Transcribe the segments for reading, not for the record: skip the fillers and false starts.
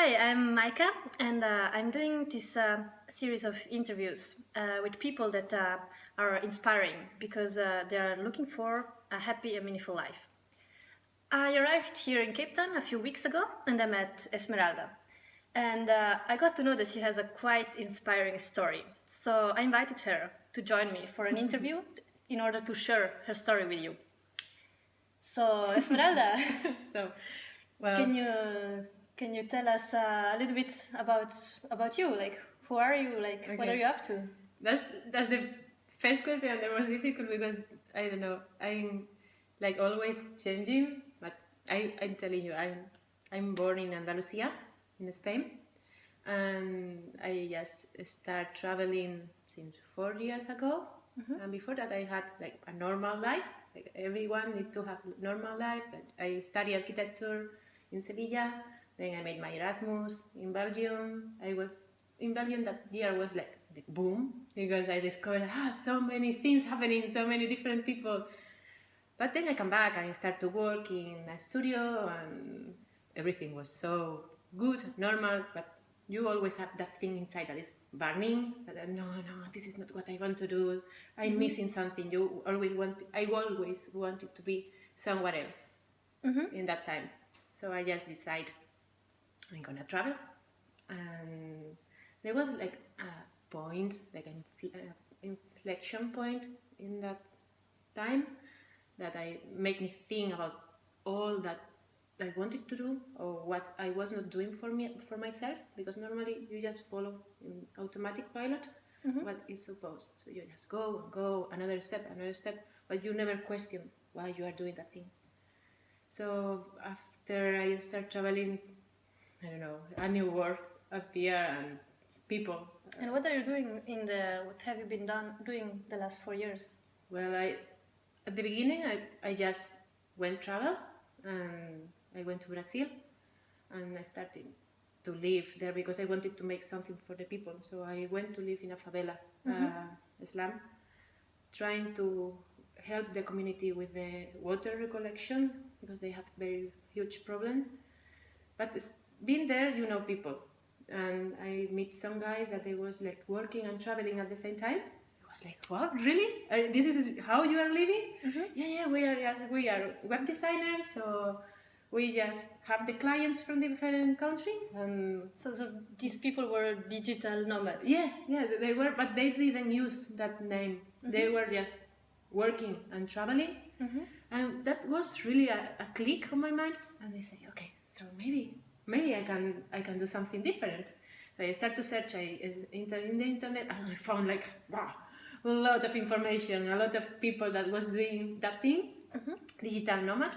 Hi, I'm Maika, and I'm doing this series of interviews with people that are inspiring because they are looking for a happy and meaningful life. I arrived here in Cape Town a few weeks ago and I met Esmeralda. And I got to know that she has a quite inspiring story. So I invited her to join me for an interview in order to share her story with you. So, Esmeralda, So, well, can you tell us a little bit about you? Like, who are you? Like, what are you up to? that's the first question and the most difficult because I don't know. I'm like always changing, but I'm telling you, I'm born in Andalusia, in Spain, and I just start traveling since 4 years ago. And before that, I had like a normal life. Like everyone need to have normal life. I study architecture in Sevilla. Then I made my Erasmus in Belgium. I was in Belgium that year was like the boom because I discovered so many things happening, so many different people. But then I come back and I start to work in a studio and everything was so good, normal, but you always have that thing inside that is burning. That no, this is not what I want to do. I'm missing something. I always wanted to be somewhere else in that time. So I just decide I'm gonna travel, and there was like a point, like an inflection point in that time that I make me think about all that I wanted to do or what I was not doing for myself, because normally you just follow in automatic pilot what is supposed. So you just go and go another step, but you never question why you are doing that things. So after I start traveling, I don't know, a new world appear and people. And what are you doing what have you been doing the last 4 years? Well, at the beginning, I just went travel, and I went to Brazil, and I started to live there because I wanted to make something for the people. So I went to live in a favela, slum, trying to help the community with the water recollection because they have very huge problems. But being there, you know people, and I meet some guys that they was like working and traveling at the same time. Like, what, really? This is how you are living? Yeah, we are web designers, so we just have the clients from different countries, and so these people were digital nomads. Yeah, they were, but they didn't use that name. They were just working and traveling, and that was really a click on my mind. And they say, okay, so maybe I can do something different. I start to search in the internet, and I found like wow, a lot of information, a lot of people that was doing that thing, digital nomad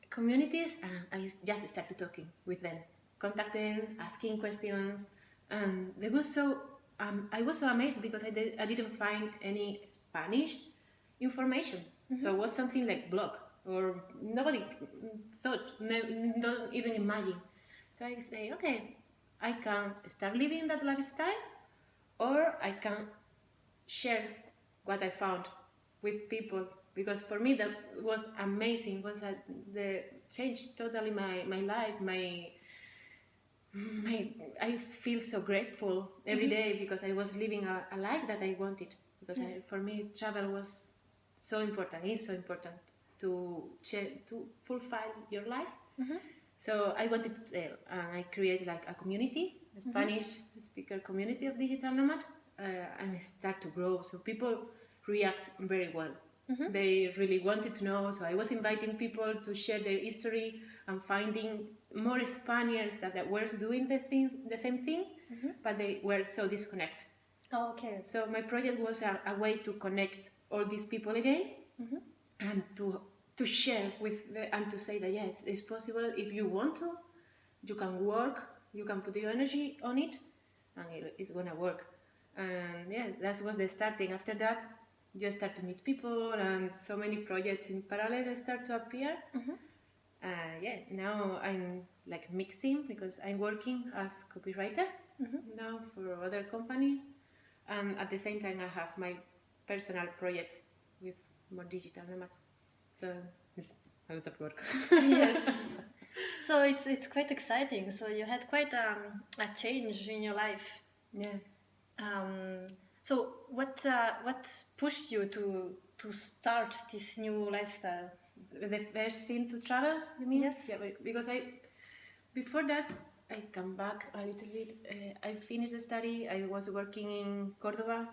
communities, and I just started talking with them, contacting, asking questions, and they was so I was so amazed because I didn't find any Spanish information, so it was something like blog or nobody thought, don't even imagine. So I say, okay, I can start living that lifestyle, or I can share what I found with people, because for me that was amazing. Was the changed totally my life. I feel so grateful every day because I was living a life that I wanted. Because for me, travel was so important. It's so important to fulfill your life. So I wanted to tell, and I created like a community, a Spanish speaker community of digital nomad, and it start to grow. So people react very well. They really wanted to know. So I was inviting people to share their history and finding more Spaniards that were doing the same thing, but they were so disconnected. Oh, okay. So my project was a way to connect all these people again, and to share and to say that yes, it's possible. If you want to, you can work, you can put your energy on it, and it's gonna work. And yeah, that was the starting. After that, you start to meet people, and so many projects in parallel start to appear. Now I'm like mixing because I'm working as copywriter now for other companies, and at the same time I have my personal project with more digital nomads. So it's a lot of work. Yes. So it's quite exciting. So you had quite a change in your life. Yeah. So what pushed you to start this new lifestyle? The first thing to travel, you mean? Yes. Yeah, because before that, I come back a little bit. I finished the study. I was working in Cordoba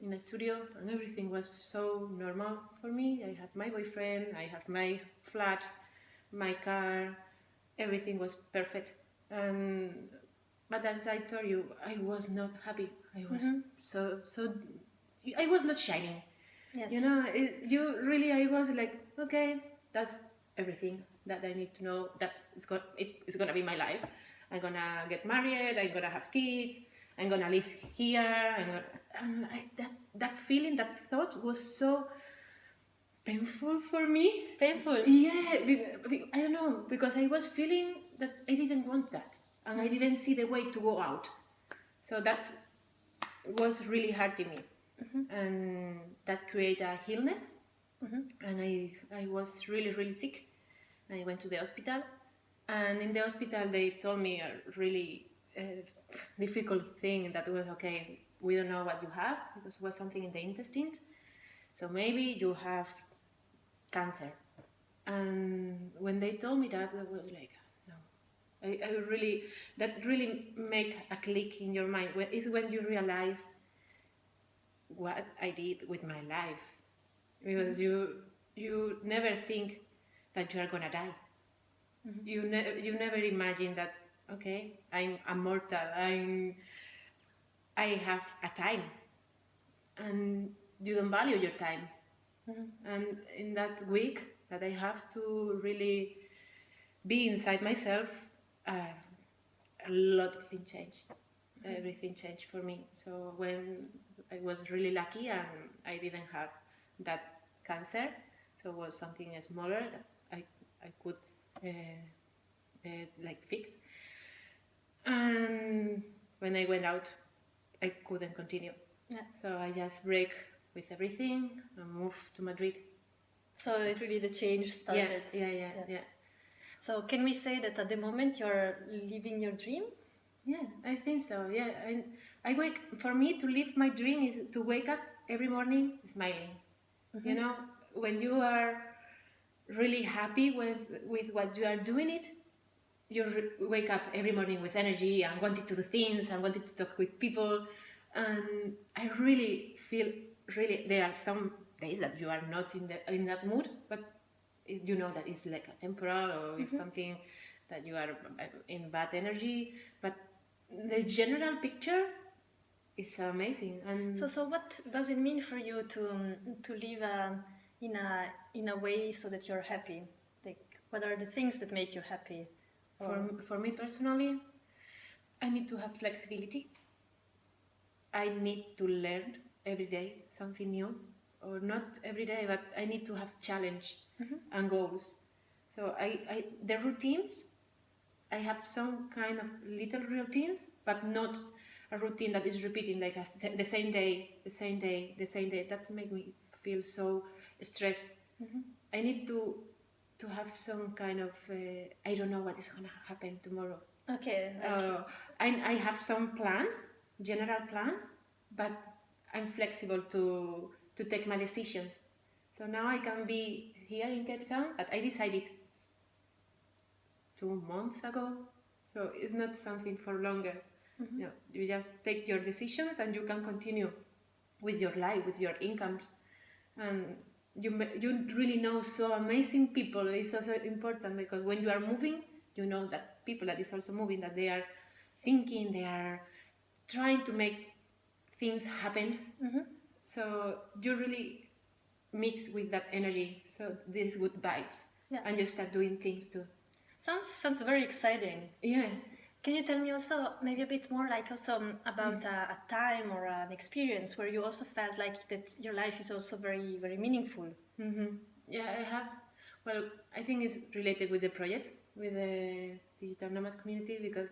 in a studio, and everything was so normal for me. I had my boyfriend, I had my flat, my car, everything was perfect. But as I told you, I was not happy. I was so I was not shining. Yes. You know, I was like, okay, that's everything that I need to know. It's gonna be my life. I'm gonna get married. I'm gonna have kids. I'm gonna live here. That feeling, that thought was so painful for me. Painful. Yeah, I don't know, because I was feeling that I didn't want that, and I didn't see the way to go out. So that was really hurting me, and that created a illness. And I was really sick. I went to the hospital, and in the hospital they told me a really difficult thing, that was, okay, we don't know what you have, because it was something in the intestines, so maybe you have cancer. And when they told me that, I was like, no. I really, that really make a click in your mind. Is when you realize what I did with my life, because you never think that you are gonna die. You never imagine that, okay, I'm immortal. I have a time, and you don't value your time. And in that week that I have to really be inside myself, a lot of things changed. Everything changed for me. So when I was really lucky and I didn't have that cancer, so it was something smaller that I could like fix. And when I went out, I couldn't continue. Yeah. So I just break with everything and move to Madrid. So it really the change started. Yeah. So can we say that at the moment you're living your dream? Yeah, I think so. Yeah, I wake. For me, to live my dream is to wake up every morning smiling. You know, when you are really happy with what you are doing, you wake up every morning with energy and wanting to do things and wanting to talk with people. And I really feel there are some days that you are not in that mood, but you know that it's like a temporal, or it's something that you are in bad energy, but the general picture is amazing. And So what does it mean for you to live in a way so that you're happy? Like, what are the things that make you happy? for me personally, I need to have flexibility. I need to learn every day something new, or not every day, but I need to have challenge and goals. So the routines, I have some kind of little routines, but not a routine that is repeating like the same day. That make me feel so stressed. I need to have some kind of I don't know what is gonna happen tomorrow. Okay. I have some plans, general plans, but I'm flexible to take my decisions. So now I can be here in Cape Town, but I decided 2 months ago. So it's not something for longer. You know, you just take your decisions and you can continue with your life, with your incomes. And you really know so amazing people. It's also important, because when you are moving, you know that people that is also moving, that they are thinking, they are trying to make things happen. So you really mix with that energy. So this good vibes, and you start doing things too. Sounds very exciting. Yeah. Can you tell me also maybe a bit more, like also about a time or an experience where you also felt like that your life is also very very meaningful? Yeah, I have. Well, I think it's related with the project, with the digital nomad community, because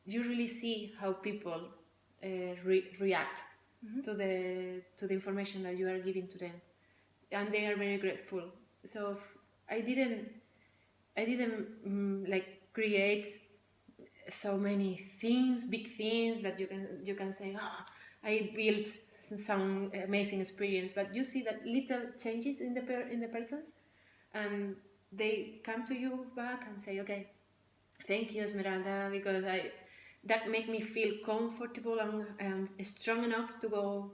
you really see how people react to the information that you are giving to them, and they are very grateful. So I didn't I didn't like create so many things, big things that you can say, oh, I built some amazing experience. But you see that little changes in the persons, and they come to you back and say, okay, thank you, Esmeralda, because that make me feel comfortable and strong enough to go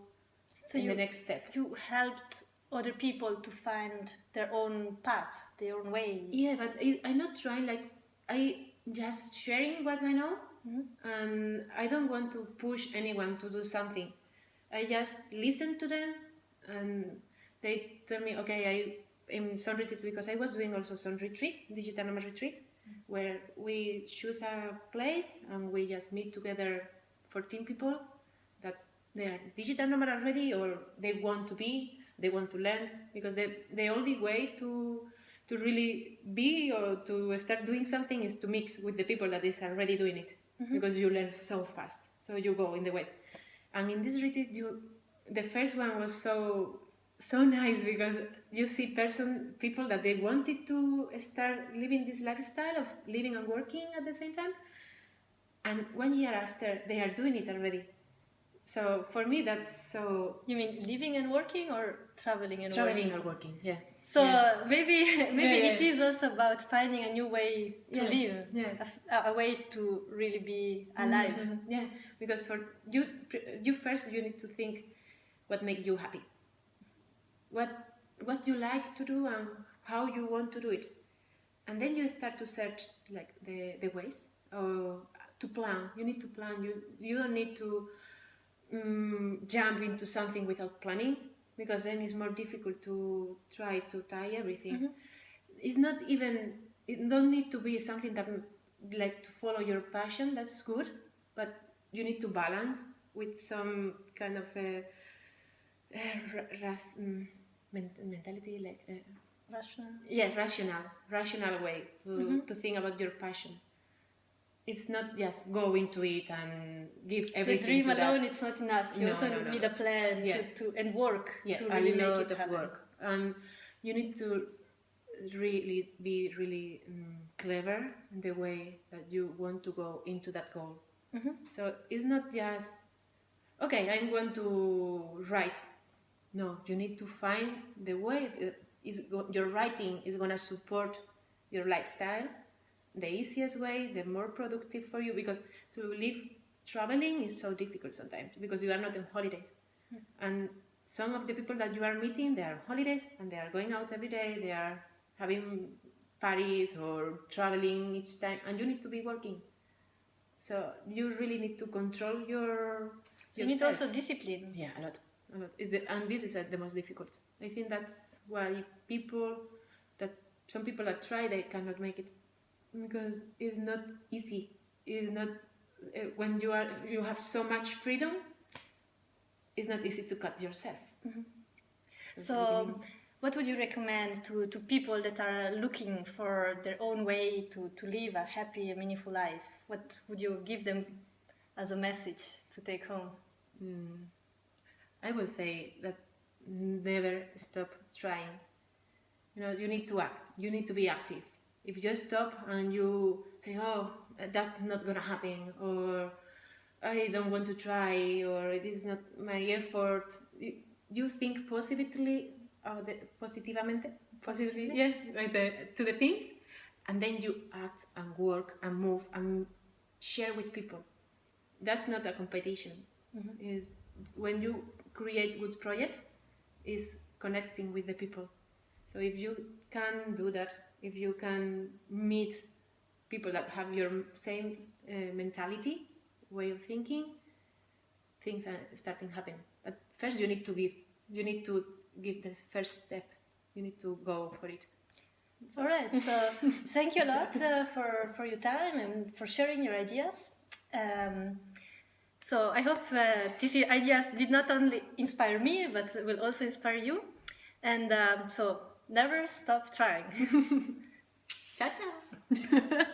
in the next step. You helped other people to find their own path, their own way. Yeah, but I'm not trying, like, I just sharing what I know, and I don't want to push anyone to do something. I just listen to them, and they tell me, okay, I am some retreat, because I was doing also some retreat, digital nomad retreat, where we choose a place and we just meet together 14 people that they are digital nomad already, or they want to be, they want to learn, because the only way to really be or to start doing something is to mix with the people that is already doing it, because you learn so fast, so you go in the way. And in this retreat, the first one was so nice, because you see people that they wanted to start living this lifestyle of living and working at the same time, and 1 year after they are doing it already. So for me, that's so. You mean living and working, or traveling and traveling working? or working? Yeah. So yeah. maybe it is also about finding a new way to live, a way to really be alive. Yeah, because for you first, you need to think what makes you happy, what you like to do, and how you want to do it, and then you start to search like the ways, or to plan. You need to plan. You don't need to jump into something without planning, because then it's more difficult to try to tie everything. It's not even, it don't need to be something that like to follow your passion. That's good, but you need to balance with some kind of mentality, like rational way to think about your passion. It's not just go into it and give everything. The dream to alone, that. it's not enough. You also need a plan to and work to really make it happen. Work. And you need to really be really clever in the way that you want to go into that goal. So it's not just, okay, I'm going to write. No, you need to find the way your writing is going to support your lifestyle. The easiest way, the more productive for you, because to live traveling is so difficult sometimes, because you are not on holidays. And some of the people that you are meeting, they are on holidays and they are going out every day, they are having parties or traveling each time, and you need to be working. So you really need to control yourself. You need also discipline. Yeah, a lot. And this is the most difficult. I think that's why some people that try, they cannot make it, because it's not easy. It's not when you have so much freedom. It's not easy to cut yourself. So what would you recommend to people that are looking for their own way to live a happy, meaningful life? What would you give them as a message to take home? I would say that never stop trying. You need to act. You need to be active. If you stop and you say, oh, that's not going to happen, or I don't want to try, or it is not my effort, you think positively, positively, to the things, and then you act and work and move and share with people. That's not a competition. Is when you create good project, is connecting with the people. So if you can do that, if you can meet people that have your same mentality, way of thinking, things are starting to happen. But first you need to give the first step. You need to go for it. All right. So thank you a lot for your time and for sharing your ideas. So I hope these ideas did not only inspire me, but will also inspire you. And so never stop trying. Ciao, ciao.